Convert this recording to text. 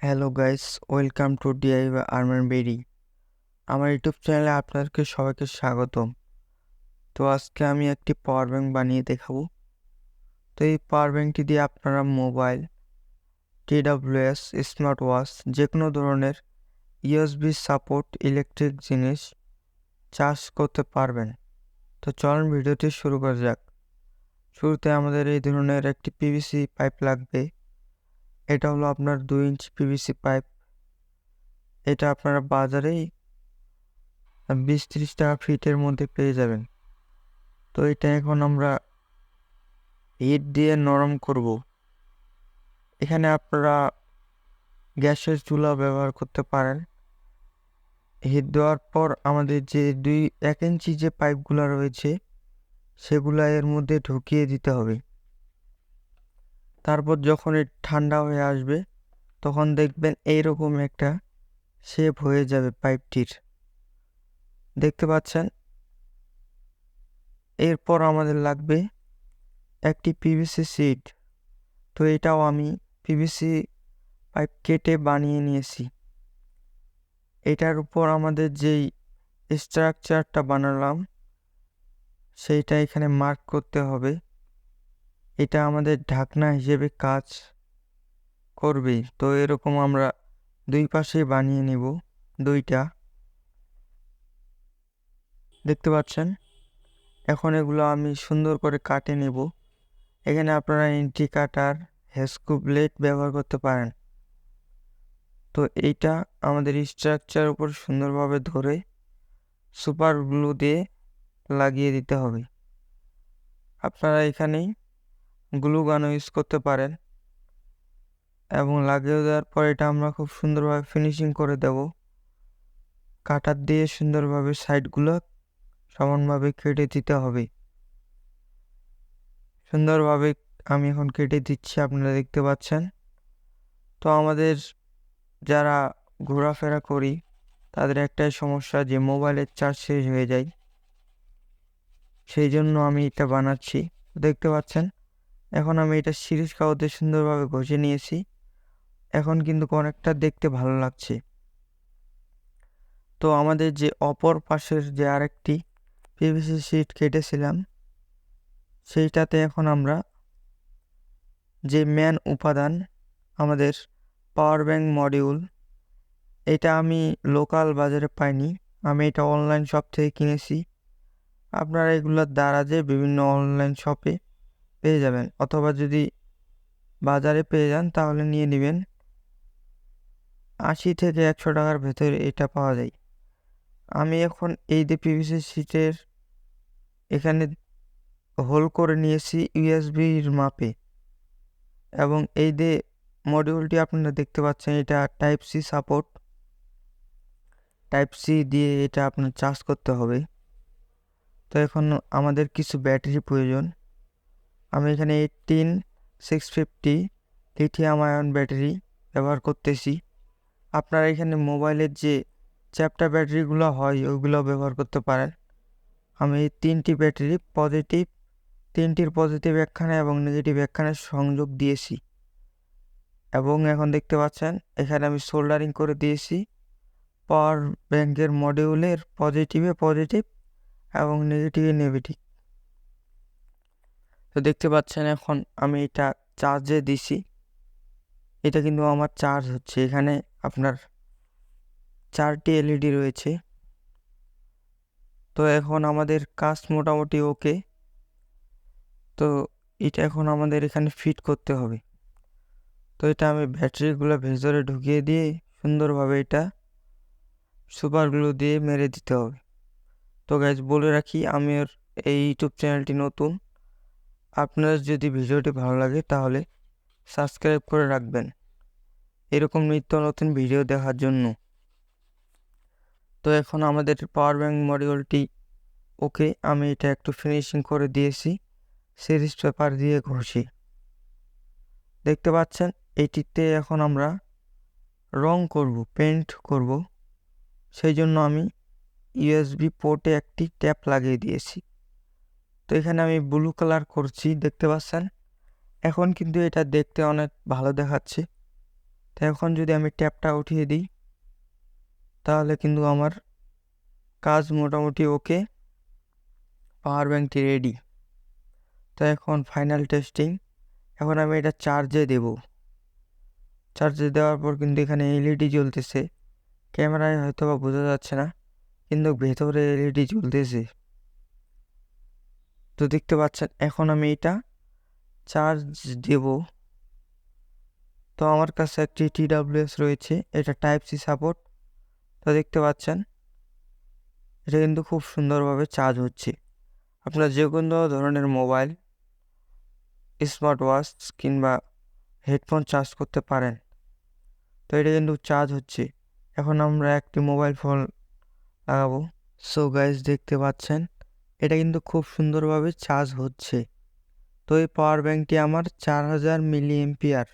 Hello guys, welcome to DIY Arman বেরি। আমার YouTube চ্যানেলে আপনাদেরকে সবাইকে স্বাগতম। তো আজকে আমি একটি পাওয়ার ব্যাংক বানিয়ে দেখাবো। তো এই পাওয়ার ব্যাংকটি দিয়ে আপনারা মোবাইল, TWS, স্মার্ট ওয়াচ যে কোনো ধরনের ইউএসবি সাপোর্ট ইলেকট্রিক জিনিস চার্জ করতে পারবেন। তো চলুন ভিডিওটি শুরু করা যাক। শুরুতে আমাদের এই ধরনের একটি পিভিসি পাইপ লাগবে। এটা হলো আপনার 2 ইঞ্চি পিভিসি পাইপ। এটা আপনারা বাজারেই 20-30 টাকা ফিটের মধ্যে পেয়ে যাবেন। তো এটা এখন আমরা হিট দিয়ে নরম করব। এখানে আপনারা গ্যাসের চুলা ব্যবহার করতে পারেন। হিট দেওয়ার পর আমাদের যে 1 ইঞ্চি যে পাইপগুলো রয়েছে সেগুলা এর মধ্যে ঢুকিয়ে দিতে হবে। তারপর যখন ঠান্ডা হয়ে আসবে তখন দেখবেন এইরকম একটা শেপ হয়ে যাবে পাইপটির। দেখতে পাচ্ছেন? এরপর আমাদের লাগবে একটি পিভিসি শিট। তো এটাও আমি পিভিসি পাইপ কেটে বানিয়ে নিয়েছি। এটার উপর আমাদের যেই স্ট্রাকচারটা বানালাম সেইটা এখানে মার্ক করতে হবে। এটা আমাদের ঢাকনা হিসেবে কাজ করবে। তো এরকম আমরা দুই পাশে বানিয়ে নিব, দুইটা। দেখতে পাচ্ছেন? এখন এগুলো আমি সুন্দর করে কাটে নেব। এখানে আপনারা ইঞ্চি কাটার, হেস্কো ব্লেড ব্যবহার করতে পারেন। তো এইটা আমাদের স্ট্রাকচার উপর সুন্দরভাবে ধরে সুপার গ্লু দিয়ে লাগিয়ে দিতে হবে। আপনারা এখানেই গ্লু গানও ইউজ করতে পারেন এবং লাগিয়ে দেওয়ার পর এটা আমরা খুব সুন্দরভাবে ফিনিশিং করে দেব। কাটার দিয়ে সুন্দরভাবে সাইডগুলো সমানভাবে কেটে দিতে হবে। সুন্দরভাবে আমি এখন কেটে দিচ্ছি, আপনারা দেখতে পাচ্ছেন। তো আমাদের যারা ঘোরাফেরা করি তাদের একটাই সমস্যা যে মোবাইলের চার্জ শেষ হয়ে যায়। সেই জন্য আমি এটা বানাচ্ছি। দেখতে পাচ্ছেন এখন আমি এটা সিরিজ কাগজে সুন্দরভাবে ঘষে নিয়েছি। এখন কিন্তু অনেকটা দেখতে ভালো লাগছে। তো আমাদের যে অপর পাশের যে আরেকটি পিভিসি শিট কেটেছিলাম সেইটাতে এখন আমরা যে মেন উপাদান আমাদের পাওয়ার ব্যাংক মডিউল, এটা আমি লোকাল বাজারে পাইনি, আমি এটা অনলাইন শপ থেকে কিনেছি। আপনারা এগুলোর দ্বারা যে বিভিন্ন অনলাইন শপে পেয়ে যাবেন, অথবা যদি বাজারে পেয়ে যান তাহলে নিয়ে নেবেন। 80 থেকে 100 টাকার ভেতরে এটা পাওয়া যায়। আমি এখন এই যে পিভিসি শিটের এখানে হোল করে নিয়েছি ইউএসবির মাপে, এবং এই যে মডিউলটি আপনারা দেখতে পাচ্ছেন এটা type C support. Type C দিয়ে এটা আপনার চার্জ করতে হবে। তো এখন আমাদের কিছু ব্যাটারি প্রয়োজন। আমি এখানে 18650 লিথিয়াম আয়ন ব্যাটারি ব্যবহার করতেছি। আপনারা এখানে মোবাইলের যে চ্যাপ্টার ব্যাটারিগুলো হয় ওইগুলো ব্যবহার করতে পারেন। আমি এই তিনটির পজিটিভ একখানে এবং নেগেটিভ একখানে সংযোগ দিয়েছি, এবং এখন দেখতে পাচ্ছেন এখানে আমি সোল্ডারিং করে দিয়েছি পাওয়ার ব্যাংকের মডিউলের পজিটিভে পজিটিভ এবং নেগেটিভে নেগেটিভ। তো দেখতে পাচ্ছেন এখন আমি এটা চার্জে দিছি। এটা কিন্তু আমার চার্জ হচ্ছে। এখানে আপনার 4টি এলইডি রয়েছে। তো এখন আমাদের কাজ মোটামুটি ওকে। তো এটা এখন আমাদের এখানে ফিট করতে হবে। তো এটা আমি ব্যাটারিগুলো ভেতরে ঢুকিয়ে দিয়ে সুন্দরভাবে এটা সুপার গ্লু দিয়ে মেরে দিতে হবে। তো গাইজ বলে রাখি, আমি এই ইউটিউব চ্যানেলটি নতুন। আপনাদের যদি ভিডিওটি ভালো লাগে তাহলে সাবস্ক্রাইব করে রাখবেন এরকম নিত্য নতুন ভিডিও দেখার জন্য। তো এখন আমাদের পাওয়ার ব্যাংক মডিউলটি ওকে। আমি এটা একটু ফিনিশিং করে দিয়েছি সিরিজ পেপার দিয়ে ঘষি। দেখতে পাচ্ছেন এটিতে এখন আমরা রং করব, পেন্ট করব। সেই জন্য আমি ইউএসবি পোর্টে একটি ট্যাপ লাগিয়ে দিয়েছি। তো এখানে আমি ব্লু কালার করছি, দেখতে পাচ্ছেন। এখন কিন্তু এটা দেখতে অনেক ভালো দেখাচ্ছে। তো তো এখন যদি আমি ট্যাপটা উঠিয়ে দিই তাহলে কিন্তু আমার কাজ মোটামুটি ওকে, পাওয়ার ব্যাঙ্কটি রেডি। তো এখন ফাইনাল টেস্টিং, এখন আমি এটা চার্জে দেব। চার্জে দেওয়ার পর কিন্তু এখানে এলইডি জ্বলতেছে, ক্যামেরায় হয়তো বা বোঝা যাচ্ছে না, কিন্তু ভেতরে এলইডি জ্বলতেছে। তো দেখতে পাচ্ছেন এখন আমি এটা চার্জ দেব। তো আমার কাছে একটি TWS রয়েছে, এটা টাইপ সি সাপোর্ট। তো দেখতে পাচ্ছেন এটা কিন্তু খুব সুন্দরভাবে চার্জ হচ্ছে। আপনারা যে কোনো ধরনের মোবাইল, স্মার্ট ওয়াচ কিংবা হেডফোন চার্জ করতে পারেন। তো এটা কিন্তু চার্জ হচ্ছে। এখন আমরা একটি মোবাইল ফোন লাগাবো। সো গাইস দেখতে পাচ্ছেন এটা কিন্তু খুব সুন্দরভাবে চার্জ হচ্ছে। তো এই পাওয়ার ব্যাঙ্কটি আমার 4000 mAh।